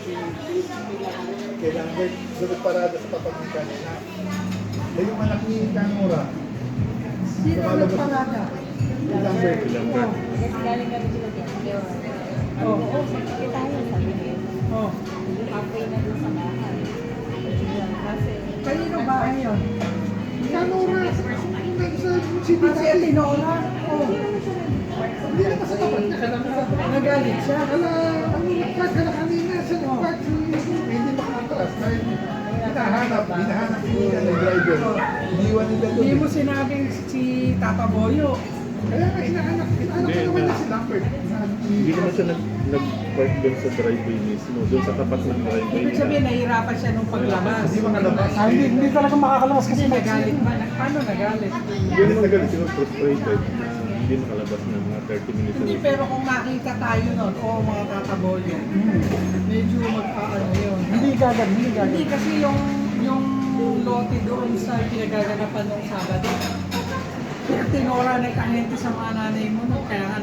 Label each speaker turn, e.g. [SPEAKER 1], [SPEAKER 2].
[SPEAKER 1] Kailangan doon parada sa tapat ng kanina. Eh, yung anak ni Kanora.
[SPEAKER 2] Sino nagparada?
[SPEAKER 1] Lambert.
[SPEAKER 3] Lambert.
[SPEAKER 4] Galing kami sila dito.
[SPEAKER 2] Oh.
[SPEAKER 4] Oo, sakit tayo, sabi niya.
[SPEAKER 2] Oh.
[SPEAKER 4] Halfway na dun sa bahay. Kasi,
[SPEAKER 2] Kanino bahay yun?
[SPEAKER 1] Kanora. Sa city
[SPEAKER 2] Kasi Tinola? Oh.
[SPEAKER 1] Hindi na sa tapat niya.
[SPEAKER 2] Nagalit siya.
[SPEAKER 1] Kala, ano nagpag ka na kanina sa nagpag. Hindi makatras. Dahil hinahanap nila ng driver. Iniwan nila doon.
[SPEAKER 2] Hindi mo sinabing si Tata Boyo.
[SPEAKER 1] Kaya nga, hinahanap ko naman na si Lambert.
[SPEAKER 3] Hindi naman siya nag-park doon sa driveway mismo, doon sa tapat ng driveway
[SPEAKER 2] Ibig sabihin, nahihirapan siya nung paglabas.
[SPEAKER 1] Hindi makalabas.
[SPEAKER 5] Hindi talaga makakalabas kasi
[SPEAKER 2] Kasi nagalit ba? Paano nagalit?
[SPEAKER 3] Yun ang nagalit sila, frustrated na hindi makalabas ng mga 30 minutes.
[SPEAKER 2] Hindi, pero kung makita tayo nun, o mga Tata Boyo, medyo mag-aano yun.
[SPEAKER 5] hindi gagad.
[SPEAKER 2] Hindi kasi yung lote doon sa pinagaganapan ng Sabado. Kaya tinora na kahente sa mga nanay mo, no? Kaya nga